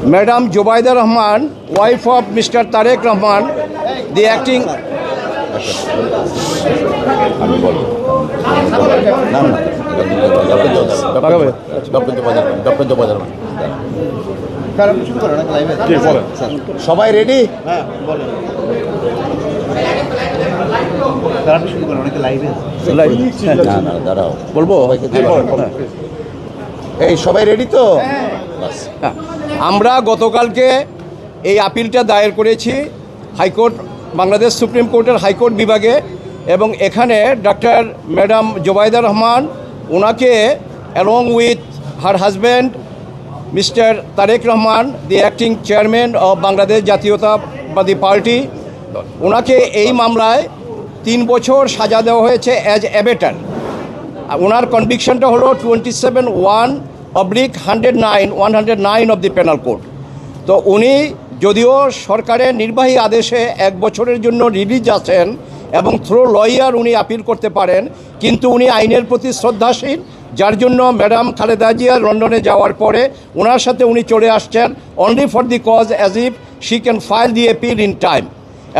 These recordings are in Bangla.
Madam Jubaida Rahman, wife of Mr. Tarek Rahman, the acting. সবাই রেডি? দাঁড়াও বলবো এই সবাই রেডি তো? আমরা গতকালকে এই আপিলটা দায়ের করেছি হাইকোর্ট, বাংলাদেশ সুপ্রিম কোর্টের হাইকোর্ট বিভাগে, এবং এখানে ডক্টর ম্যাডাম জুবাইদা রহমান ওনাকে along with her husband mister Tarique Rahman, the acting chairman of Bangladesh Jatiyatabadi party, ওনাকে এই মামলায় 3 বছর সাজা দেওয়া হয়েছে অ্যাজ অ্যাবেটার। ওনার কনভিকশনটা হলো 27(1)/109 অফ দি পেনাল কোড। তো উনি যদিও সরকারের নির্বাহী আদেশে 1 বছরের জন্য রিলিজ আছেন এবং থ্রু লয়ার উনি আপিল করতে পারেন, কিন্তু উনি আইনের প্রতি শ্রদ্ধাশীল, যার জন্য ম্যাডাম খালেদা জিয়া লন্ডনে যাওয়ার পরে ওনার সাথে উনি চলে আসছেন only for the cause as if she can file the appeal in time.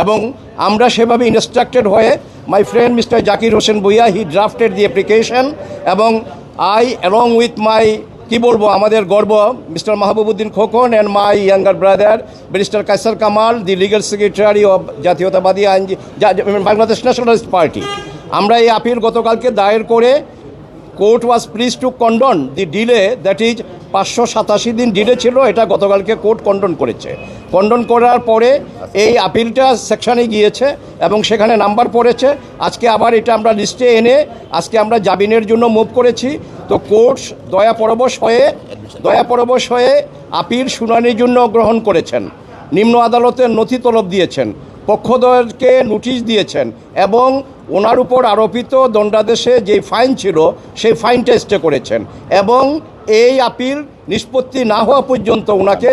এবং আমরা সেভাবে ইনস্ট্রাক্টেড হয়ে my friend mister Zakir Hossain Bhuiyan, he drafted the application, এবং আই অ্যালং উইথ মাই আমাদের গর্ব mister Mahbubuddin Khokon and my younger brother barrister Kaiser Kamal, the legal secretary of Jatiyatabadi Bangladesh nationalist party, আমরা এই আপিল গতকালকে দায়ের করে court was please two condone the delay, that is 587 দিন ডিলে ছিল, এটা গতকালকে কোর্ট কন্ডন করেছে। কন্ডন করার পরে এই আপিলটা সেকশনে গিয়েছে এবং সেখানে নাম্বার পড়েছে। আজকে আবার এটা আমরা লিস্টে এনে আজকে আমরা জামিনের জন্য মুভ করেছি। তো কোর্ট দয়াপরবশ হয়ে আপিল শুনানির জন্য গ্রহণ করেছেন, নিম্ন আদালতের নথি তলব দিয়েছেন, পক্ষদ্বয়কে নোটিশ দিয়েছেন, এবং ওনার উপর আরোপিত দণ্ডাদেশে যে ফাইন ছিল সেই ফাইনটা স্টে করেছেন, এবং এই আপিল নিষ্পত্তি না হওয়া পর্যন্ত ওনাকে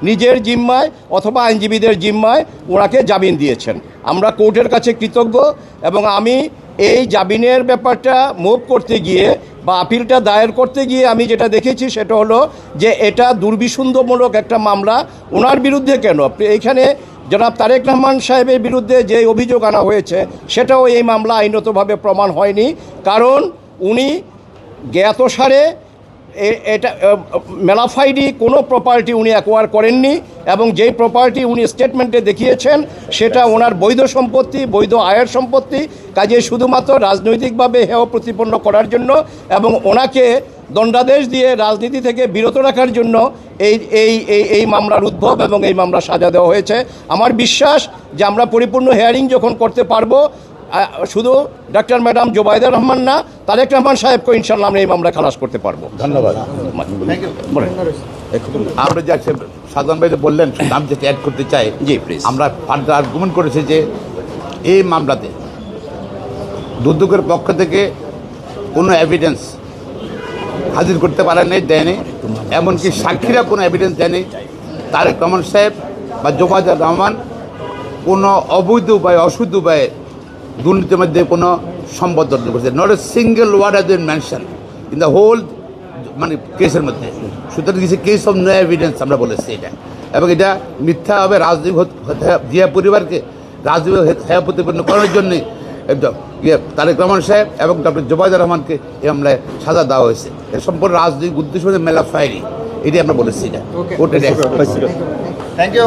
নিজের জিম্মায় অথবা আইনজীবীদের জিম্মায় ওনাকে জামিন দিয়েছেন। আমরা কোর্টের কাছে কৃতজ্ঞ, এবং আমি এই জামিনের ব্যাপারটা মুভ করতে গিয়ে বা আপিলটা দায়ের করতে গিয়ে আমি যেটা দেখেছি সেটা হলো যে এটা দুর্বিসন্ধমূলক একটা মামলা। ওনার বিরুদ্ধে কেন, এখানে জনাব তারেক রহমান সাহেবের বিরুদ্ধে যে অভিযোগ আনা হয়েছে সেটাও এই মামলা আইনতভাবে প্রমাণ হয়নি, কারণ উনি জ্ঞাতসারে এটা মেলাফাইডি কোনো প্রপার্টি উনি অ্যাকোয়ার করেননি, এবং যেই প্রপার্টি উনি স্টেটমেন্টে দেখিয়েছেন সেটা ওনার বৈধ সম্পত্তি, বৈধ আয়ের সম্পত্তি। কাজে শুধুমাত্র রাজনৈতিকভাবে হেয় প্রতিপন্ন করার জন্য এবং ওনাকে দণ্ডাদেশ দিয়ে রাজনীতি থেকে বিরত রাখার জন্য এই মামলার উদ্ভব এবং এই মামলা সাজা দেওয়া হয়েছে। আমার বিশ্বাস যে আমরা পরিপূর্ণ হিয়ারিং যখন করতে পারবো, শুধু ডক্টর ম্যাডাম জুবাইদা রহমান না, তারেক রহমান সাহেবকে ইনশাল্লাহ আমরা এই মামলা খালাস করতে পারবো। ধন্যবাদ। আমরা যে সাধারণ ভাই বললেন, আমি যেটা অ্যাড করতে চাই, জি প্লিজ। আমরা ফার্দার আর্গুমেন্ট করেছি যে এই মামলাতে দুদকের পক্ষ থেকে কোনো এভিডেন্স হাজির করতে পারেনি, দেয়নি, এমনকি সাক্ষীরা কোনো এভিডেন্স দেয়নি। তারেক রহমান সাহেব বা জুবাইদা রহমান কোনো অবৈধ উপায়ে অশুদ্ধ উপায়ে দুর্নীতির মধ্যে কোনো সম্পদ অর্জন করেছে। Not a single word has been mention in the whole কেসের মধ্যে। সুতরাং কিছু কেস অফ নো এভিডেন্স আমরা বলেছি এটা, এবং এটা মিথ্যাভাবে রাজনৈতিক জিয়া পরিবারকে রাজনৈতিক হেয় প্রতিপন্ন করার জন্যে তারেক রহমান সাহেব এবং ডক্টর জুবাইদা রহমানকে এই মামলায় সাজা দেওয়া হয়েছে। এর সম্পূর্ণ রাজনৈতিক উদ্দেশ্য মেলা ফায়ারি, এটাই আমরা বলেছি এটা কোর্টে। Thank you.